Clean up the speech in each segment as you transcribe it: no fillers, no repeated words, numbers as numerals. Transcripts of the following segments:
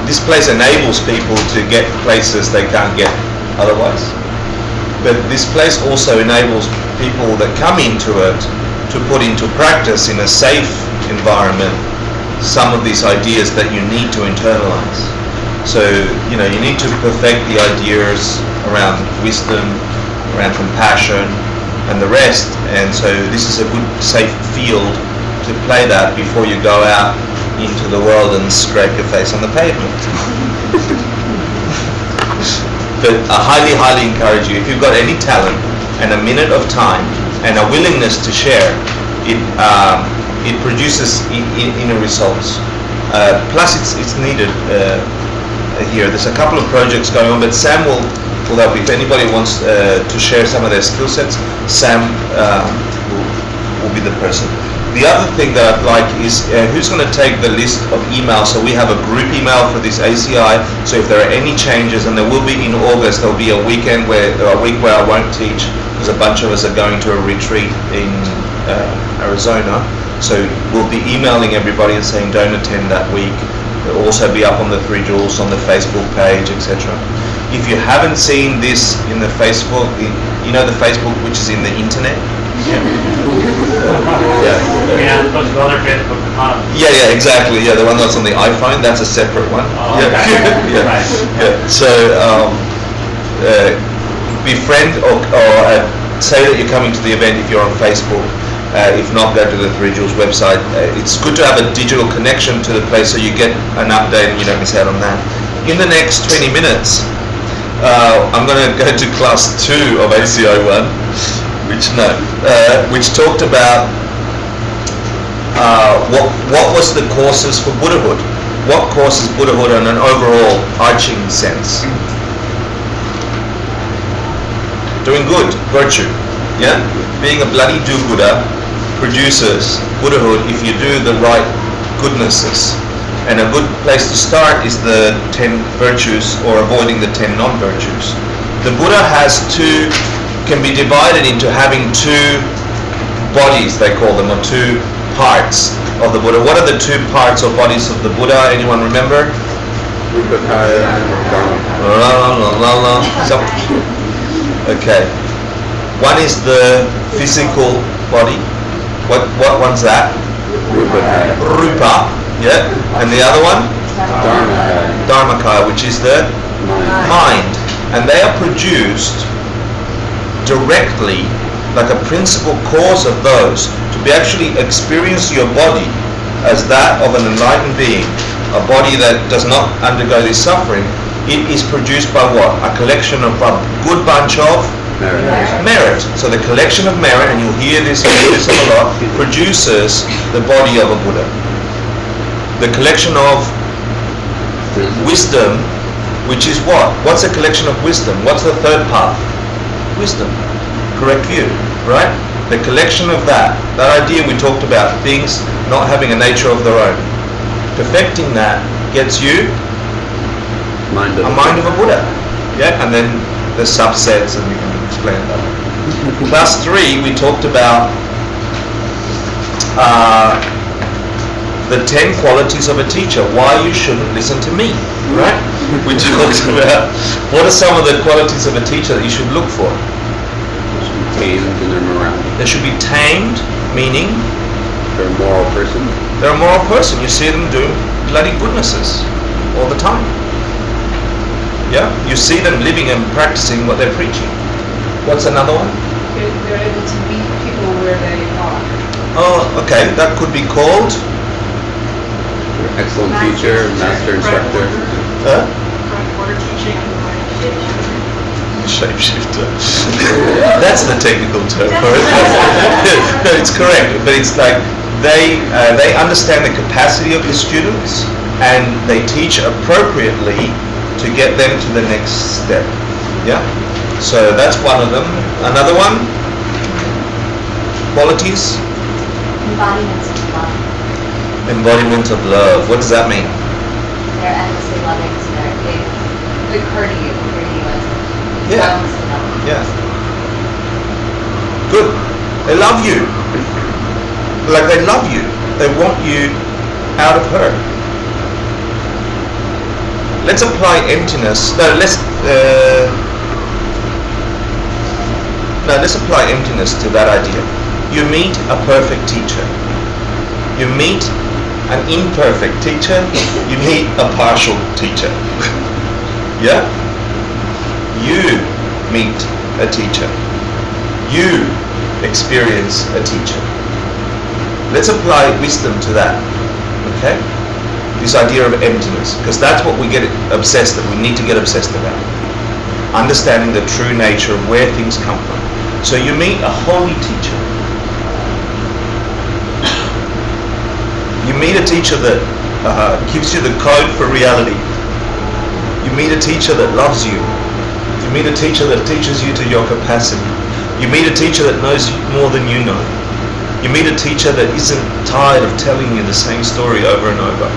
This place enables people to get places they can't get otherwise. But this place also enables people that come into it to put into practice in a safe environment some of these ideas that you need to internalize. So, you need to perfect the ideas around wisdom, around compassion, and the rest. And so this is a good, safe field to play that before you go out into the world and scrape your face on the pavement. But I highly, highly encourage you, if you've got any talent and a minute of time and a willingness to share, it produces inner results. Plus it's needed here. There's a couple of projects going on, but Sam will help. If anybody wants to share some of their skill sets, Sam will be the person. The other thing that I'd like is who's going to take the list of emails. So we have a group email for this ACI. So if there are any changes, and there will be in August, there'll be a week where I won't teach because a bunch of us are going to a retreat in Arizona. So we'll be emailing everybody and saying don't attend that week. It'll also be up on the 3 Jewels on the Facebook page, etc. If you haven't seen this in the Facebook, the Facebook which is in the internet. Yeah, exactly. Yeah, the one that's on the iPhone, that's a separate one. Oh, okay. So befriend or say that you're coming to the event if you're on Facebook. If not, go to the 3 Jewels website. It's good to have a digital connection to the place so you get an update and you don't miss out on that. In the next 20 minutes, I'm going to go to class 2 of ACI 1, which talked about what was the courses for Buddhahood. What causes Buddhahood in an overall arching sense? Doing good, virtue. Yeah? Being a bloody do-gooder produces Buddhahood if you do the right goodnesses. And a good place to start is the 10 virtues or avoiding the 10 non-virtues. The Buddha can be divided into having 2 bodies, they call them, or 2 parts of the Buddha. What are the 2 parts or bodies of the Buddha? Anyone remember? Okay. One is the physical body. What one's that? Rupa. Yeah. And the other one? Dharmakaya, which is the mind. And they are produced directly, like a principal cause of those, to be actually experience your body as that of an enlightened being, a body that does not undergo this suffering. It is produced by what? A collection of a good bunch of merit. So the collection of merit, and you'll hear this a lot, produces the body of a Buddha. The collection of wisdom, which is what? What's a collection of wisdom? What's the third path? Wisdom. Correct view, right? The collection of that idea we talked about, things not having a nature of their own. Perfecting that gets you a mind of a Buddha. Yeah, and then the subsets, and we can explain that. Class 3, we talked about the 10 qualities of a teacher, why you shouldn't listen to me, right? We talked about what are some of the qualities of a teacher that you should look for. Tamed in their morality. They should be tamed, meaning they're a moral person. They're a moral person. You see them do bloody goodnesses all the time. Yeah? You see them living and practicing what they're preaching. What's another one? They're able to meet people where they are. Oh, okay. That could be called? Excellent teacher, master instructor. Order teaching. Shapeshifter. That's the technical term for it. No, it's correct. But it's like they understand the capacity of the students and they teach appropriately to get them to the next step. Yeah? So that's one of them. Another one? Qualities? Embodiments of love. Embodiment of love. What does that mean? They're endlessly loving, so they occur to you as Yeah. endlessly loving. Yeah. Good. They love you. Like they love you. They want you out of her. let's apply emptiness. Let's apply emptiness to that idea. You meet a perfect teacher. You meet an imperfect teacher. You meet a partial teacher. Yeah? You meet a teacher. You experience a teacher. Let's apply wisdom to that. Okay? This idea of emptiness, because that's what we get obsessed with. We need to get obsessed about. Understanding the true nature of where things come from. So you meet a holy teacher. You meet a teacher that gives you the code for reality. You meet a teacher that loves you. You meet a teacher that teaches you to your capacity. You meet a teacher that knows more than you know. You meet a teacher that isn't tired of telling you the same story over and over.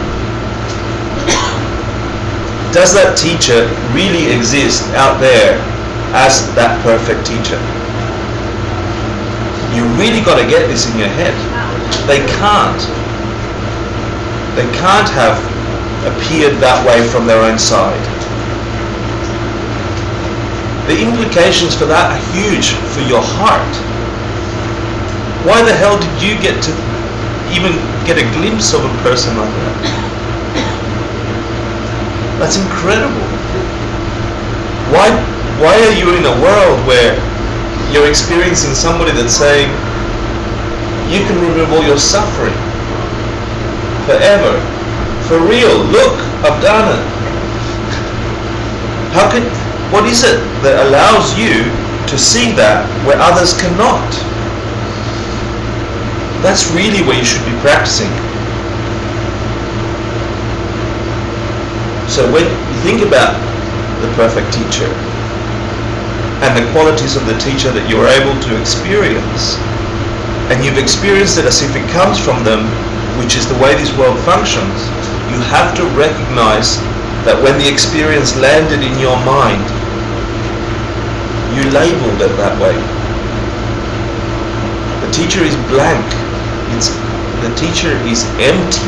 Does that teacher really exist out there as that perfect teacher? You really got to get this in your head. They can't. They can't have appeared that way from their own side. The implications for that are huge for your heart. Why the hell did you get to even get a glimpse of a person like that? That's incredible. Why are you in a world where you're experiencing somebody that's saying, you can remove all your suffering forever, for real, look, I've done it. What is it that allows you to see that where others cannot? That's really where you should be practicing. So when you think about the perfect teacher and the qualities of the teacher that you're able to experience, and you've experienced it as if it comes from them, which is the way this world functions, you have to recognize that when the experience landed in your mind, you labeled it that way. The teacher is blank. The teacher is empty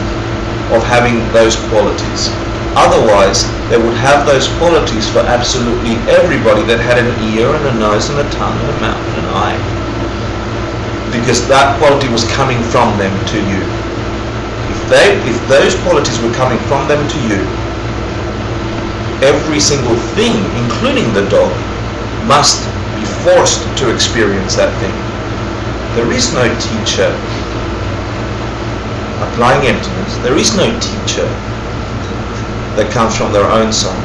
of having those qualities. Otherwise, they would have those qualities for absolutely everybody that had an ear and a nose and a tongue and a mouth and an eye. Because that quality was coming from them to you. If those qualities were coming from them to you, every single thing, including the dog, must be forced to experience that thing. There is no teacher applying emptiness. There is no teacher that comes from their own side.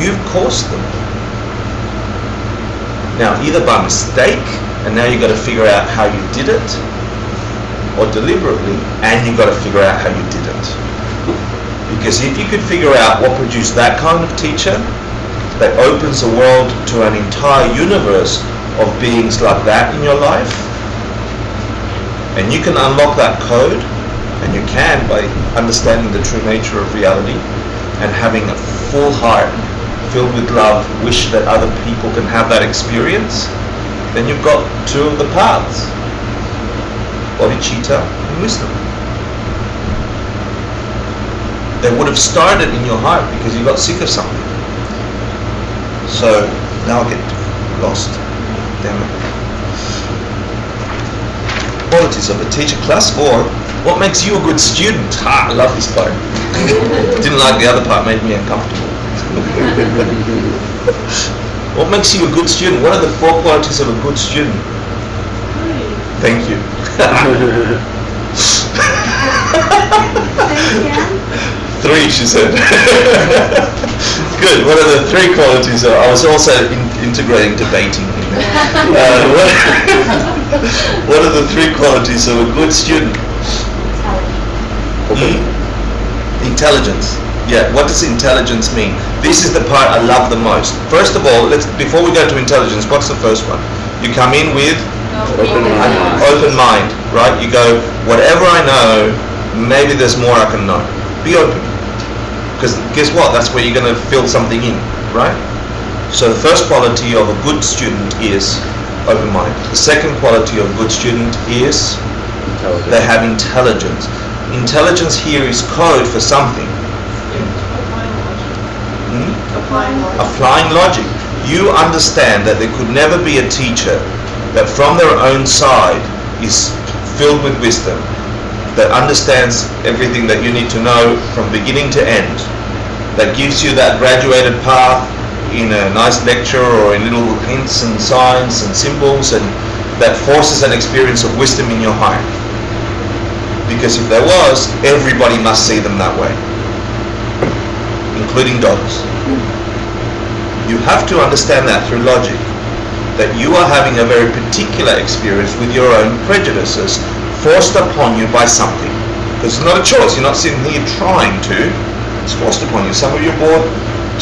You've caused them. Now, either by mistake, and now you've got to figure out how you did it, or deliberately, and you've got to figure out how you did it. Because if you could figure out what produced that kind of teacher, that opens the world to an entire universe of beings like that in your life, and you can unlock that code, and you can by understanding the true nature of reality and having a full heart filled with love, wish that other people can have that experience, then you've got two of the paths, bodhicitta and wisdom. They would have started in your heart because you got sick of something. So now I get lost. Damn it. Qualities of a teacher. Class 4. What makes you a good student? I love this part. Didn't like the other part, made me uncomfortable. What makes you a good student? What are the 4 qualities of a good student? Thank you. Three, she said. Good. What are the 3 qualities? I was also integrating debating in there. What are the 3 qualities of a good student? Intelligence. Yeah. What does intelligence mean? This is the part I love the most. First of all, before we go to intelligence, what's the first one? You come in with an open mind, right? You go, whatever I know, maybe there's more I can know. Be open. Because guess what? That's where you're going to fill something in, right? So the first quality of a good student is open mind. The second quality of a good student is they have intelligence. Intelligence here is code for something. Applying logic. You understand that there could never be a teacher that from their own side is filled with wisdom, that understands everything that you need to know from beginning to end, that gives you that graduated path in a nice lecture or in little hints and signs and symbols, and that forces an experience of wisdom in your heart. Because if there was, everybody must see them that way, including dogs. You have to understand that through logic, that you are having a very particular experience with your own prejudices forced upon you by something. Because it's not a choice, you're not sitting here trying to, it's forced upon you. Some of you are bored,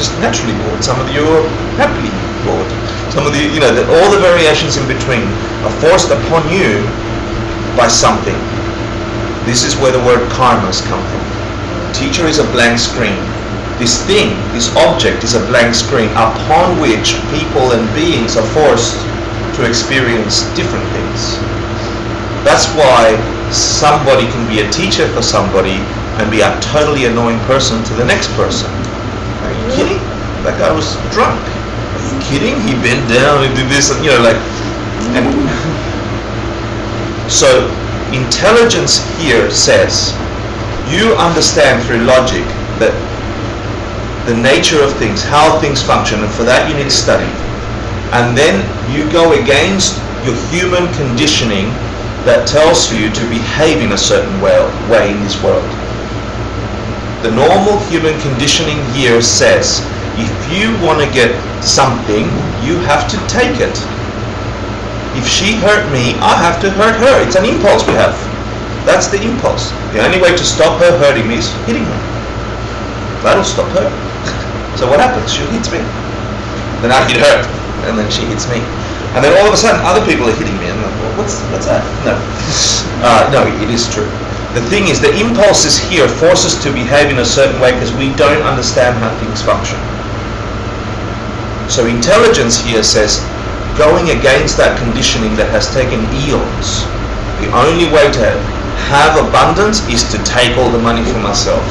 just naturally bored. Some of you are happily bored. Some of you, all the variations in between are forced upon you by something. This is where the word karmas come from. Teacher is a blank screen. This thing, this object is a blank screen upon which people and beings are forced to experience different things. That's why somebody can be a teacher for somebody and be a totally annoying person to the next person. Are you kidding? That guy was drunk. Are you kidding? He bent down and did this, and so intelligence here says you understand through logic that the nature of things, how things function, and for that you need study. And then you go against your human conditioning that tells you to behave in a certain way in this world. The normal human conditioning here says, if you want to get something, you have to take it. If she hurt me, I have to hurt her. It's an impulse we have. That's the impulse. The only way to stop her hurting me is hitting her. That'll stop her. So what happens? She hits me. Then I hit her, and then she hits me. And then all of a sudden, other people are hitting me, and I'm like, well, what's that? No. No, it is true. The thing is, the impulses here force us to behave in a certain way because we don't understand how things function. So intelligence here says, going against that conditioning that has taken eons, the only way to have abundance is to take all the money for myself.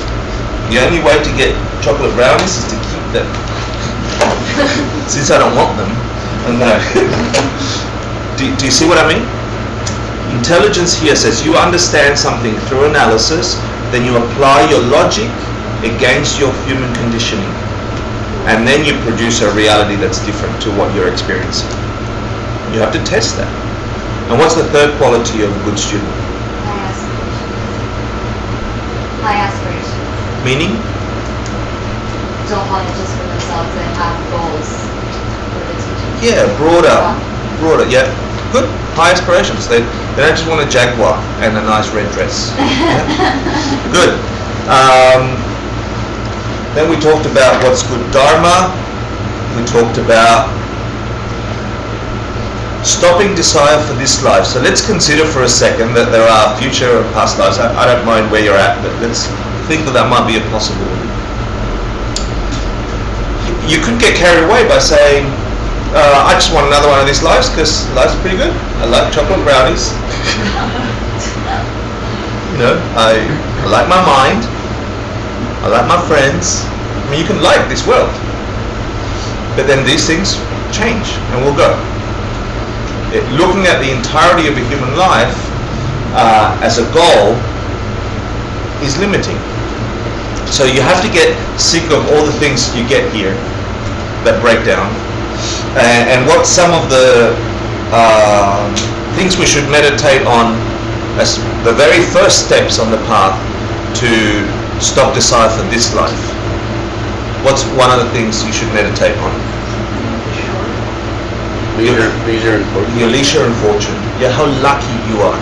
The only way to get chocolate brownies is to keep them. Since I don't want them. No. Do you see what I mean? Intelligence here says you understand something through analysis, then you apply your logic against your human conditioning. And then you produce a reality that's different to what you're experiencing. You have to test that. And what's the third quality of a good student? High aspirations. Meaning? Don't want it just for themselves, they have goals for the teaching. Yeah, broader, yeah. Good, high aspirations. They don't just want a Jaguar and a nice red dress. Yeah. Good. Then we talked about what's good dharma. We talked about stopping desire for this life. So let's consider for a second that there are future and past lives. I don't mind where you're at, but let's think that might be a possibility. You could get carried away by saying, I just want another one of these lives because life's pretty good. I like chocolate brownies. I like my mind. I like my friends. I mean, you can like this world. But then these things change and will go. Looking at the entirety of a human life as a goal is limiting. So you have to get sick of all the things you get here that break down. And what some of the things we should meditate on as the very first steps on the path to stop desire for this life. What's one of the things you should meditate on? Leisure and fortune. Your leisure and fortune. Yeah, how lucky you are.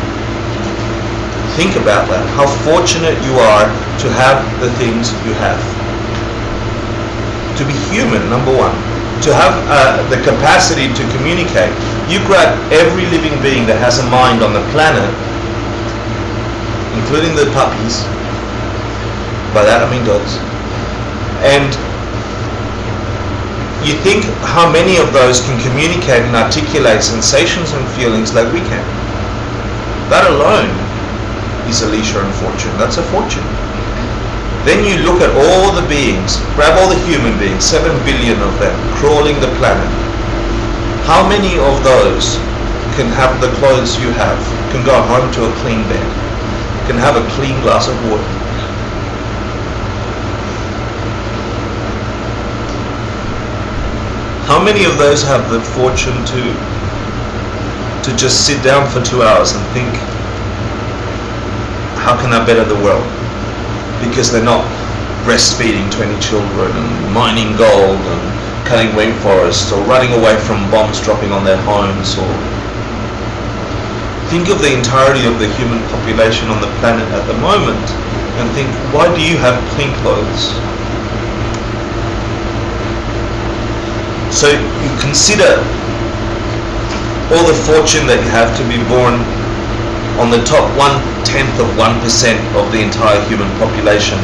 Think about that. How fortunate you are to have the things you have. To be human, number one. To have the capacity to communicate. You grab every living being that has a mind on the planet, including the puppies. By that I mean dogs. And you think how many of those can communicate and articulate sensations and feelings like we can. That alone is a leisure and fortune. That's a fortune. Then you look at all the beings, grab all the human beings, 7 billion of them, crawling the planet. How many of those can have the clothes you have, can go home to a clean bed, can have a clean glass of water? How many of those have the fortune to just sit down for 2 hours and think, how can I better the world? Because they're not breastfeeding 20 children and mining gold and cutting rainforests or running away from bombs dropping on their homes. Or think of the entirety of the human population on the planet at the moment and think, why do you have clean clothes? So you consider all the fortune that you have to be born on the top 1/10 of 1% of the entire human population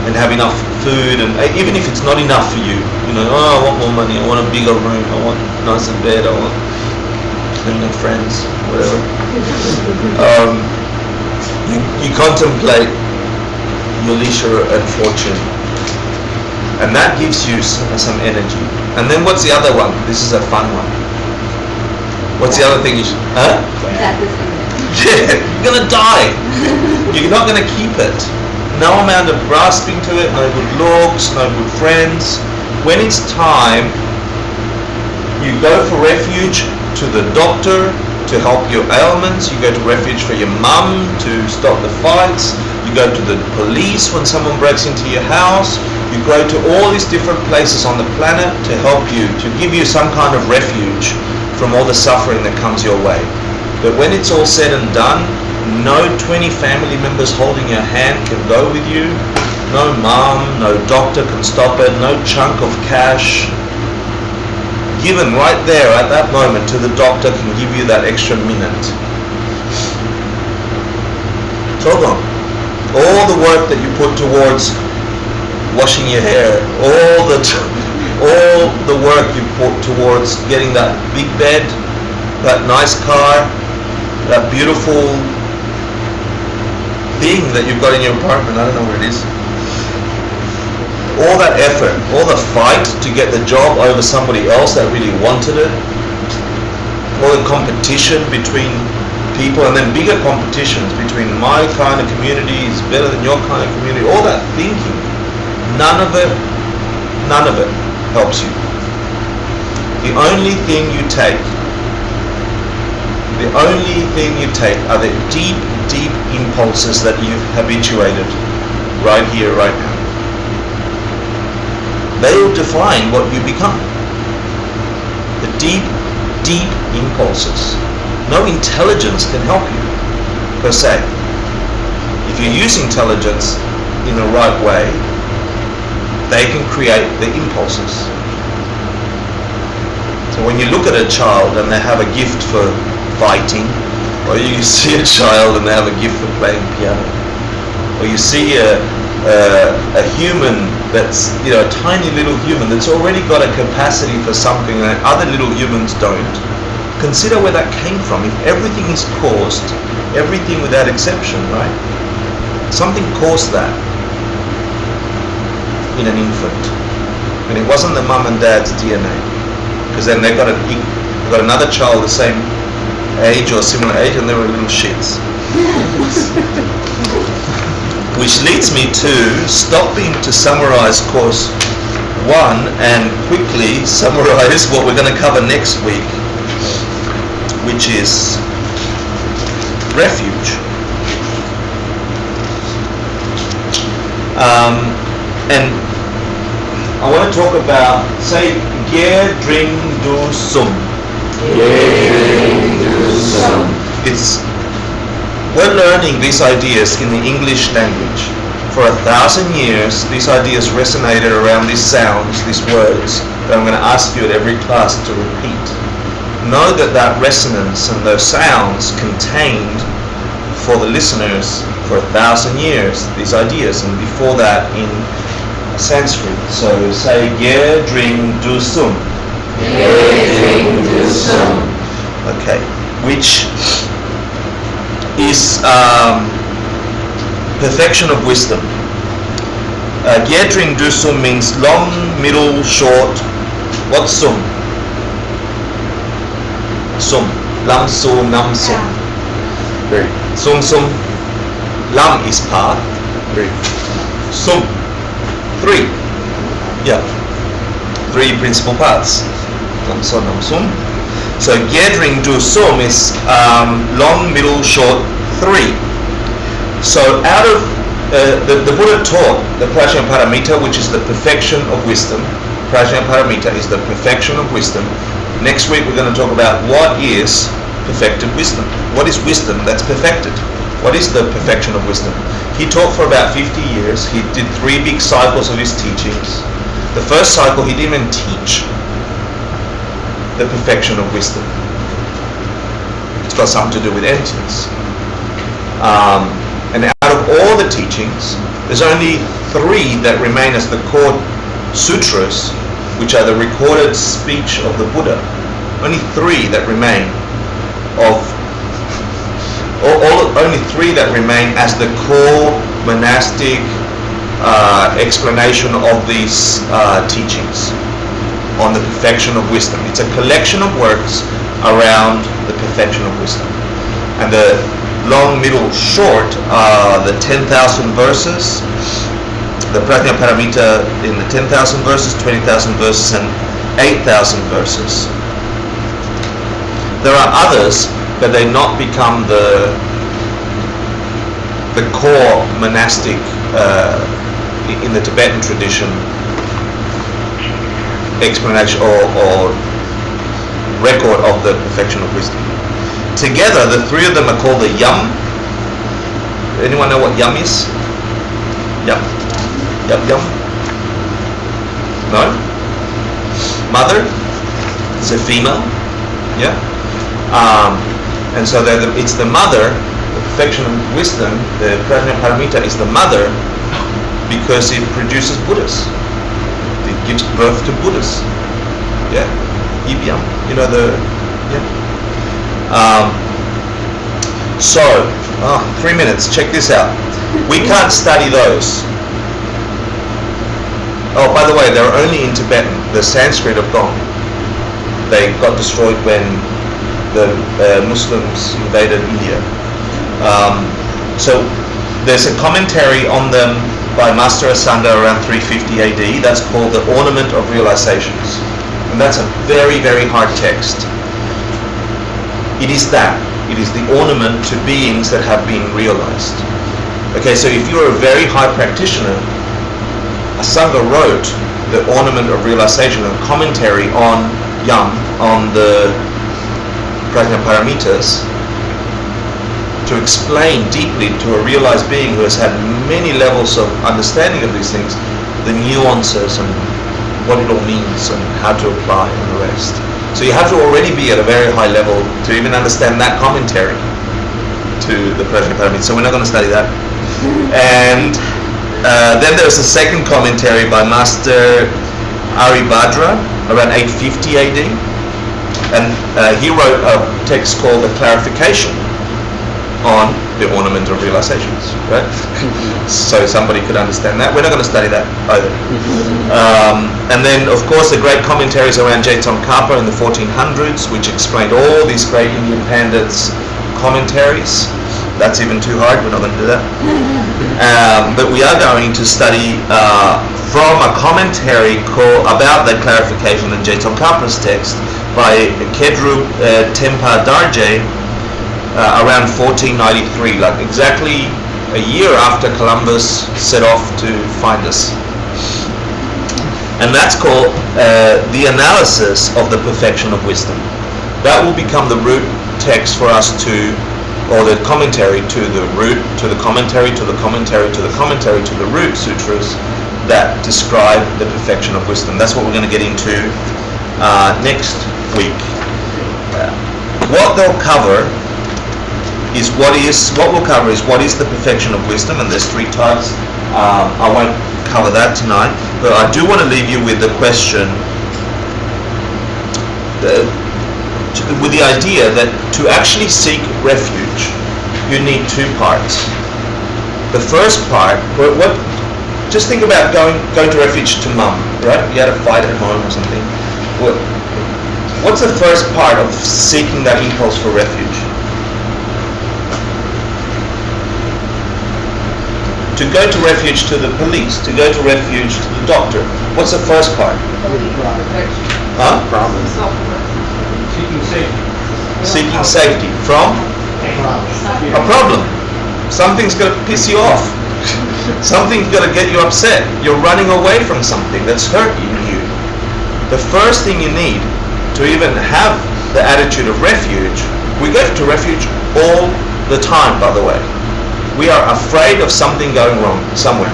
and have enough food, and even if it's not enough for you, oh, I want more money, I want a bigger room, I want a nicer bed, I want cleaner friends, whatever. You contemplate your leisure and fortune, and that gives you some energy. And then what's the other one? This is a fun one. What's the other thing you should... Huh? Death is imminent. Yeah, you're gonna die. You're not gonna keep it. No amount of grasping to it, no good looks, no good friends. When it's time, you go for refuge to the doctor to help your ailments. You go to refuge for your mum to stop the fights. You go to the police when someone breaks into your house. You go to all these different places on the planet to help you, to give you some kind of refuge from all the suffering that comes your way. But when it's all said and done, no 20 family members holding your hand can go with you. No mom, no doctor can stop it, no chunk of cash. Given right there at that moment to the doctor can give you that extra minute. It's all gone. All the work that you put towards washing your hair, all the work you put towards getting that big bed, that nice car, that beautiful thing that you've got in your apartment, I don't know where it is. All that effort, all the fight to get the job over somebody else that really wanted it, all the competition between people, and then bigger competitions between my kind of community is better than your kind of community, all that thinking, none of it helps you. The only thing you take are the deep, deep impulses that you've habituated right here, right now. They will define what you become. The deep, deep impulses. No intelligence can help you, per se. If you use intelligence in the right way, they can create the impulses. So when you look at a child and they have a gift for fighting, or you see a child and they have a gift for playing piano, or you see a human that's, a tiny little human that's already got a capacity for something that other little humans don't, consider where that came from. If everything is caused, everything without exception, right? Something caused that in an infant. And it wasn't the mum and dad's DNA. Because then they got another child the same age or similar age and they were little shits. Which leads me to stopping to summarize course 1 and quickly summarize what we're going to cover next week, which is refuge. And I want to talk about, say, Ger Dring Du Sum. We're learning these ideas in the English language. For 1,000 years, these ideas resonated around these sounds, these words, that I'm going to ask you at every class to repeat. Know that resonance and those sounds contained for the listeners for 1,000 years, these ideas, and before that in Sanskrit. So say Ger Dring Du Sum. Okay, which is perfection of wisdom. Gyedring Du Sum means long, middle, short. What's Sum? Sum. Lam Su Nam Sum. Three. Sum Sum. Lam is path. Three. Sum. 3. Yeah. 3 principal paths. Lam Su Nam Sum. So Gyedring Du Sum is long, middle, short, 3. So out of the Buddha taught the Prajnaparamita, which is the perfection of wisdom. Prajnaparamita is the perfection of wisdom. Next week we're going to talk about what is perfected wisdom. What is wisdom that's perfected? What is the perfection of wisdom? He taught for about 50 years. He did 3 big cycles of his teachings. The first cycle he didn't even teach the perfection of wisdom. It's got something to do with emptiness. And out of all the teachings, there's only 3 that remain as the core sutras, which are the recorded speech of the Buddha. Only 3 that remain only 3 that remain as the core monastic explanation of these teachings on the perfection of wisdom. It's a collection of works around the perfection of wisdom. And the long, middle, short are the 10,000 verses, the Prajnaparamita in the 10,000 verses, 20,000 verses, and 8,000 verses. There are others, but they not become the core monastic in the Tibetan tradition explanation or record of the perfection of wisdom. Together, the 3 of them are called the Yam. Anyone know what Yam is? Yam. Yam. No? Mother is a female. Yeah. And so it's the mother. The perfection of wisdom, the Prajnaparamita, is the mother because it produces Buddhas. It gives birth to Buddhas. Yeah. Yam. You know the. Yeah. 3 minutes, check this out. We can't study those. Oh, by the way, they're only in Tibetan. The Sanskrit have gone. They got destroyed when the Muslims invaded India. So there's a commentary on them by Master Asanga around 350 AD. That's called the Ornament of Realizations. And that's a very, very hard text. It is that. It is the ornament to beings that have been realized. Okay, so if you're a very high practitioner, Asanga wrote the Ornament of Realization, a commentary on Yam, on the Prajnaparamitas, to explain deeply to a realized being who has had many levels of understanding of these things, the nuances and what it all means and how to apply and the rest. So you have to already be at a very high level to even understand that commentary to the Prajnaparamita. So we're not going to study that. And then there's a second commentary by Master Aribhadra around 850 AD. And he wrote a text called The Clarification on the Ornament of Realizations, right? So somebody could understand that. We're not going to study that either. And then, of course, the great commentaries around Tsongkhapa in the 1400s, which explained all these great Indian Pandits' commentaries. That's even too hard. We're not going to do that. But we are going to study from a commentary about that clarification in Tsongkhapa's text by Kedru Tempa Darje, around 1493, like exactly a year after Columbus set off to find us. And that's called the analysis of the perfection of wisdom. That will become the root text for us or the commentary to the root, to the commentary, to the commentary, to the commentary, to the root sutras that describe the perfection of wisdom. That's what we're going to get into next week. What they'll cover is what is the perfection of wisdom, and there's 3 types. I won't cover that tonight, but I do want to leave you with the question, with the idea that to actually seek refuge, you need 2 parts. The first part, just think about going to refuge to mum, right? You had a fight at home or something. What's the first part of seeking that impulse for refuge? To go to refuge to the police, to go to refuge to the doctor. What's the first part? Huh? Problem. Seeking safety. Seeking safety from a problem. Something's going to piss you off. Something's going to get you upset. You're running away from something that's hurting you. The first thing you need to even have the attitude of refuge, we go to refuge all the time, by the way. We are afraid of something going wrong somewhere.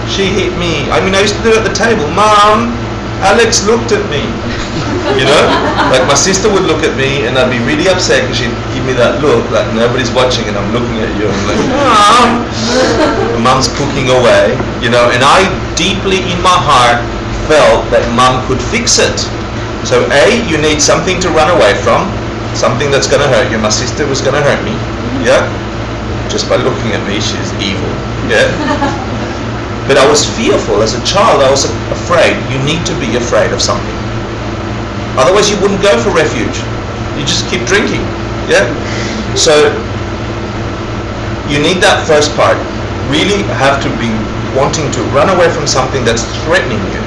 She hit me. I mean, I used to do it at the table. Mom, Alex looked at me. You know? Like my sister would look at me and I'd be really upset because she'd give me that look like nobody's watching and I'm looking at you. I'm like, Mom! Mum's cooking away. You know, and I deeply in my heart felt that Mum could fix it. So A, you need something to run away from. Something that's going to hurt you. My sister was going to hurt me. Yeah? Just by looking at me, she's evil. Yeah? But I was fearful as a child. I was afraid. You need to be afraid of something. Otherwise you wouldn't go for refuge. You just keep drinking. Yeah? So you need that first part. Really have to be wanting to run away from something that's threatening you.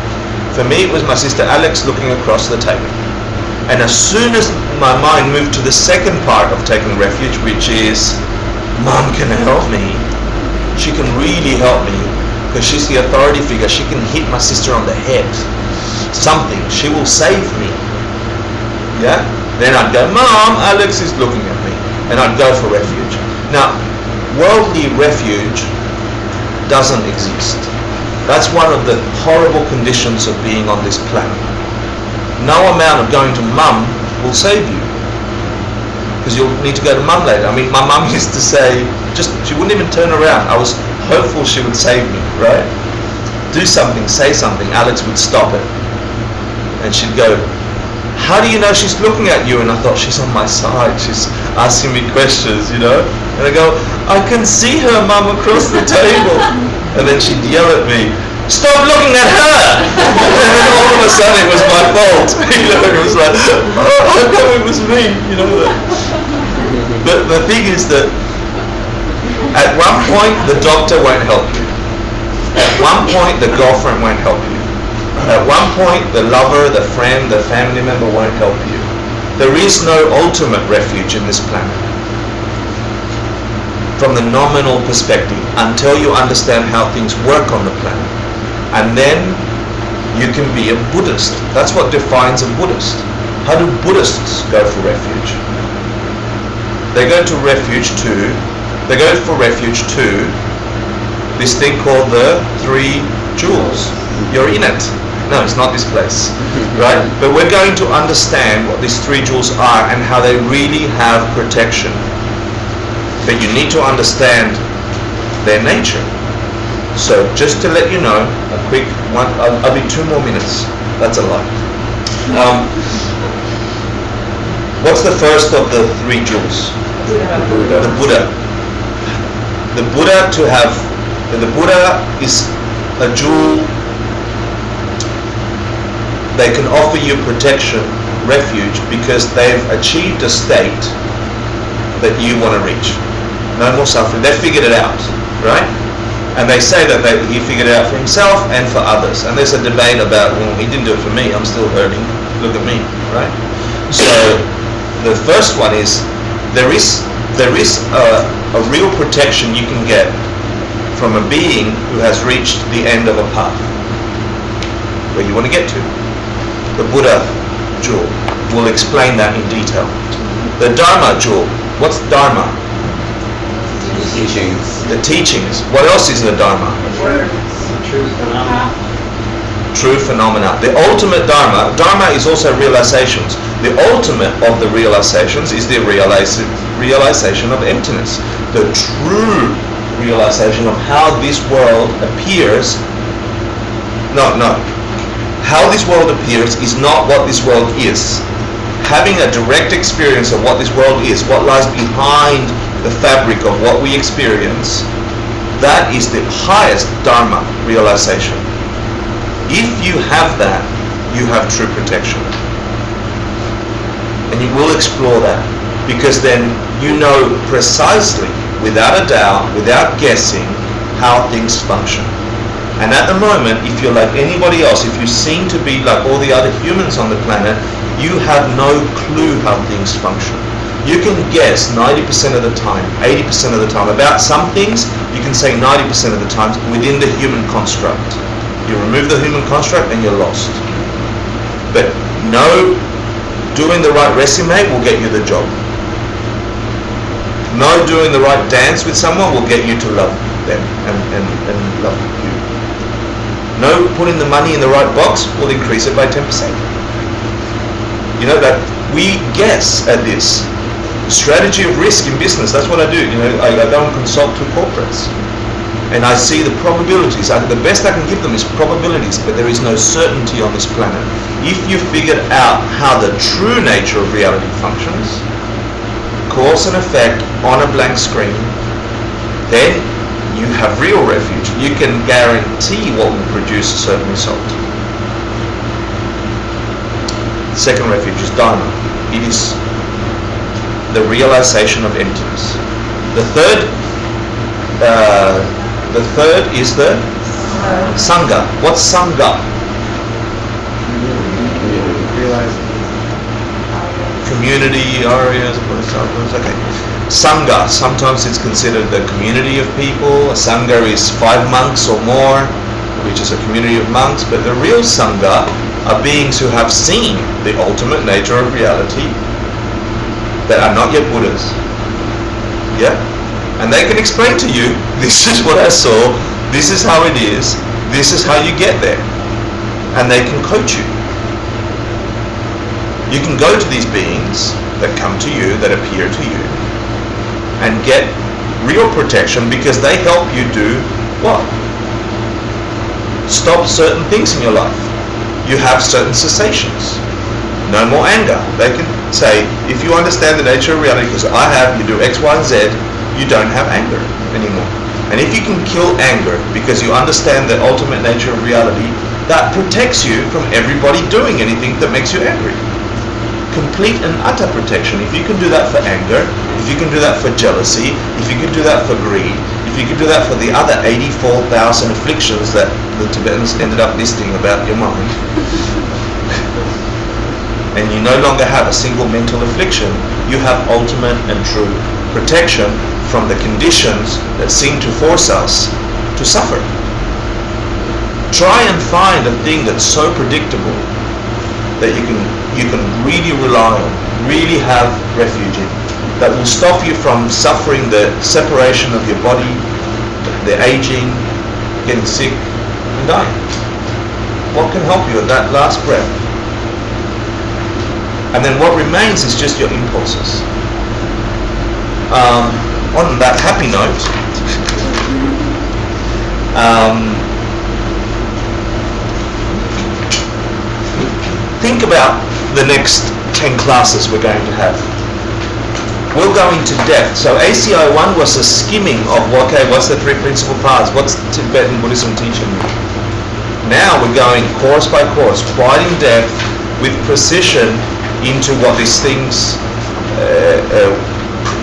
For me, it was my sister Alex looking across the table. And as soon as my mind moved to the second part of taking refuge, which is Mum can help me. She can really help me because she's the authority figure. She can hit my sister on the head. Something. She will save me. Yeah? Then I'd go, Mom, Alex is looking at me. And I'd go for refuge. Now, worldly refuge doesn't exist. That's one of the horrible conditions of being on this planet. No amount of going to Mum will save you. Because you'll need to go to Mum later. I mean, my mum used to say, she wouldn't even turn around. I was hopeful she would save me, right? Do something, say something. Alex would stop it. And she'd go, how do you know she's looking at you? And I thought, she's on my side. She's asking me questions, you know? And I go, I can see her, Mum, across the table. And then she'd yell at me, stop looking at her! And then all of a sudden it was my fault. You know, it was like, oh, how come it was me? You know? But the thing is that at one point the doctor won't help you. At one point the girlfriend won't help you. At one point the lover, the friend, the family member won't help you. There is no ultimate refuge in this planet. From the nominal perspective, until you understand how things work on the planet. And then you can be a Buddhist. That's what defines a Buddhist. How do Buddhists go for refuge? They go for refuge to this thing called the 3 jewels. You're in it. No, it's not this place, right? But we're going to understand what these 3 jewels are and how they really have protection. But you need to understand their nature. So just to let you know, a quick one, I'll be 2 more minutes. That's a lot. What's the first of the 3 jewels? The Buddha. The Buddha is a jewel. They can offer you protection, refuge, because they've achieved a state that you want to reach. No more suffering. They figured it out, right? And they say that he figured it out for himself and for others. And there's a debate about, well, he didn't do it for me, I'm still hurting. Look at me, right? So the first one is, there is a real protection you can get from a being who has reached the end of a path where you want to get to. The Buddha jewel will explain that in detail. The Dharma jewel. What's Dharma? Teachings. The teachings. What else is the Dharma? True phenomena. True phenomena. The ultimate Dharma is also realizations. The ultimate of the realizations is the realization of emptiness. The true realization of how this world appears. How this world appears is not what this world is. Having a direct experience of what this world is, what lies behind the fabric of what we experience, that is the highest Dharma realization. If you have that, you have true protection. And you will explore that, because then you know precisely, without a doubt, without guessing, how things function. And at the moment, if you're like anybody else, if you seem to be like all the other humans on the planet, you have no clue how things function. You can guess 90% of the time, 80% of the time. About some things, you can say 90% of the time within the human construct. You remove the human construct and you're lost. But no, doing the right resume will get you the job. No, doing the right dance with someone will get you to love them and love you. No, putting the money in the right box will increase it by 10%. You know, that we guess at this. Strategy of risk in business, that's what I do. You know, I go and consult to corporates. And I see the probabilities. The best I can give them is probabilities, but there is no certainty on this planet. If you figured out how the true nature of reality functions, cause and effect on a blank screen, then you have real refuge. You can guarantee what will produce a certain result. Second refuge is Dharma. It is the realization of emptiness. The third is the Sangha. What's Sangha? Community, areas, bodhisattvas, okay. Sangha, sometimes it's considered the community of people. A Sangha is 5 monks or more, which is a community of monks, but the real Sangha are beings who have seen the ultimate nature of reality that are not yet Buddhas. Yeah? And they can explain to you, this is what I saw, this is how it is, this is how you get there. And they can coach you. You can go to these beings that come to you, that appear to you, and get real protection, because they help you do what? Stop certain things in your life. You have certain cessations. No more anger. They can say, if you understand the nature of reality, because I have, you do X, Y, and Z, you don't have anger anymore. And if you can kill anger because you understand the ultimate nature of reality, that protects you from everybody doing anything that makes you angry. Complete and utter protection. If you can do that for anger, if you can do that for jealousy, if you can do that for greed, if you can do that for the other 84,000 afflictions that the Tibetans ended up listing about your mind, and you no longer have a single mental affliction, you have ultimate and true protection from the conditions that seem to force us to suffer. Try and find a thing that's so predictable that you can really rely on, really have refuge in, that will stop you from suffering the separation of your body, the aging, getting sick, and dying. What can help you at that last breath? And then what remains is just your impulses. On that happy note, think about the next 10 classes we're going to have. We'll go into depth. So ACI 1 was a skimming of, okay, what's the 3 principal paths? What's Tibetan Buddhism teaching you? Now we're going course by course, quite in depth, with precision, into what these things,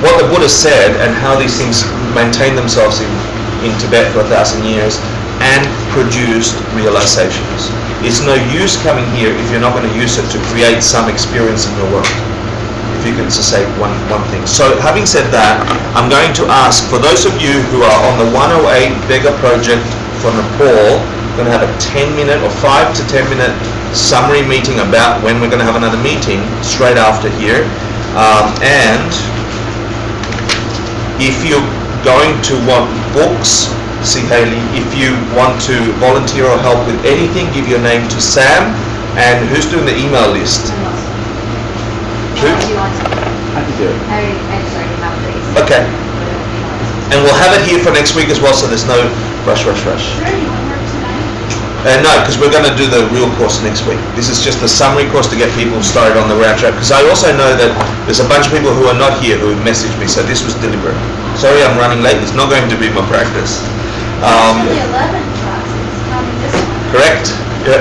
what the Buddha said, and how these things maintain themselves in Tibet for 1,000 years, and produced realizations. It's no use coming here if you're not going to use it to create some experience in your world. If you can just say one thing. So having said that, I'm going to ask, for those of you who are on the 108 Beggar Project for Nepal, we're going to have a 10-minute or 5 to 10-minute summary meeting about when we're going to have another meeting straight after here. And if you're going to want books, see Haley, if you want to volunteer or help with anything, give your name to Sam. And who's doing the email list? Who? I can do it. I actually have these. Okay. And we'll have it here for next week as well, so there's no rush. Sure, you want to work tonight? No, because we're going to do the real course next week. This is just the summary course to get people started on the round trip. Because I also know that there's a bunch of people who are not here who messaged me, so this was deliberate. Sorry I'm running late, it's not going to be my practice. Actually, 11 classes, counting this one. Correct? Yeah.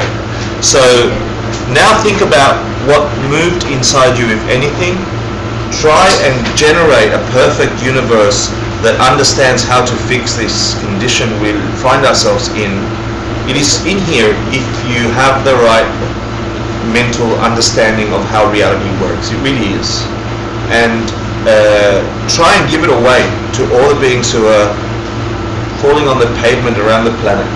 So now think about what moved inside you, if anything. Try and generate a perfect universe that understands how to fix this condition we find ourselves in. It is in here if you have the right mental understanding of how reality works. It really is. And try and give it away to all the beings who are falling on the pavement around the planet.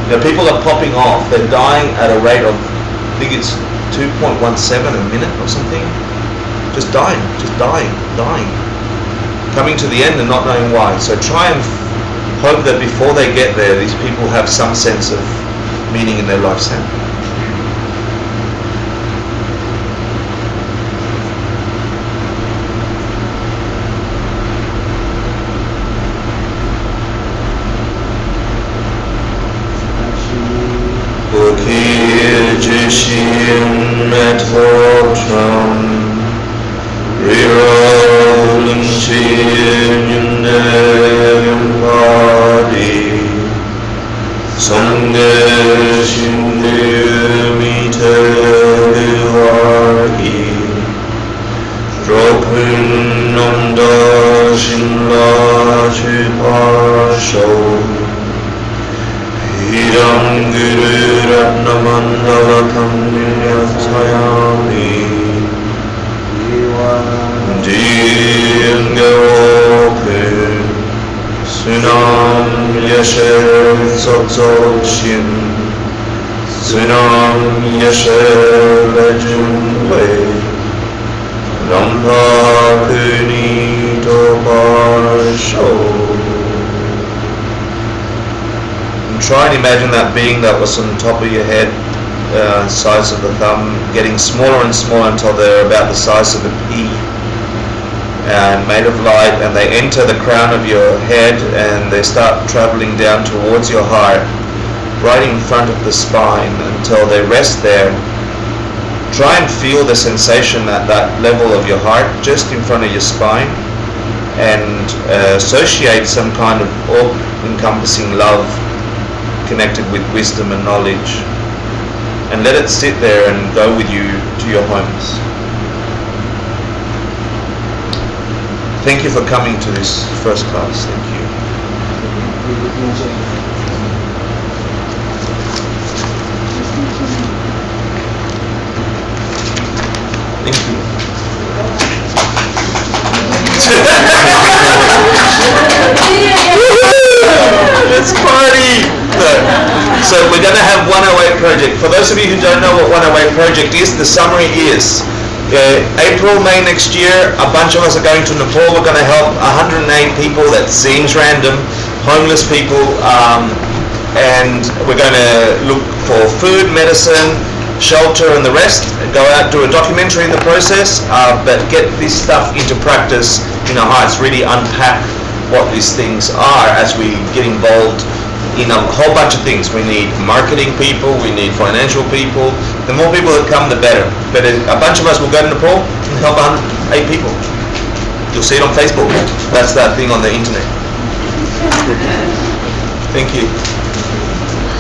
You know, people are popping off. They're dying at a rate of, I think it's 2.17 a minute or something. Just dying. Coming to the end and not knowing why. So try and hope that before they get there, these people have some sense of meaning in their lifetime. Geshe Rerolling in embodies, Sangha Shindumita Duargi, Dropin Nanda Shinla Chipasho, Hidam Guru Ratnamandala Kamyatayami, Dingopen Sunam Yeshe Tsotsoshin Sunam Yeshe Lejunwe Rampa Kuni Topasho. Try and imagine that being that was on top of your head, size of the thumb, getting smaller and smaller until they're about the size of a pea, and made of light, and they enter the crown of your head and they start traveling down towards your heart, right in front of the spine until they rest there. Try and feel the sensation at that level of your heart, just in front of your spine, and associate some kind of all-encompassing love connected with wisdom and knowledge, and let it sit there and go with you to your homes. Thank you for coming to this first class. Thank you. Thank you. Let's party! So we're going to have 108 Project. For those of you who don't know what 108 Project is, the summary is April, May next year, a bunch of us are going to Nepal. We're going to help 108 people. That seems random. Homeless people. And we're going to look for food, medicine, shelter, and the rest. Go out, do a documentary in the process, but get this stuff into practice in our hearts. Really unpack what these things are as we get involved in a whole bunch of things. We need marketing people, we need financial people. The more people that come, the better. But a bunch of us will go to Nepal and help 108 people. You'll see it on Facebook. That's that thing on the internet. Thank you.